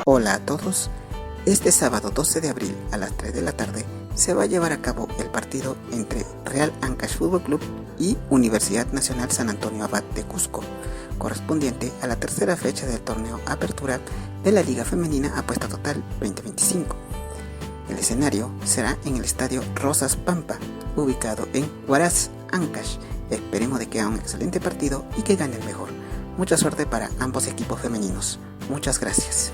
Hola a todos. Este sábado 12 de abril a las 3 de la tarde se va a llevar a cabo el partido entre Real Ancash Fútbol Club y Universidad Nacional San Antonio Abad de Cusco, correspondiente a la tercera fecha del torneo Apertura de la Liga Femenina Apuesta Total 2025. El escenario será en el estadio Rosas Pampa, ubicado en Huaraz, Ancash. Esperemos de que haga un excelente partido y que gane el mejor. Mucha suerte para ambos equipos femeninos. Muchas gracias.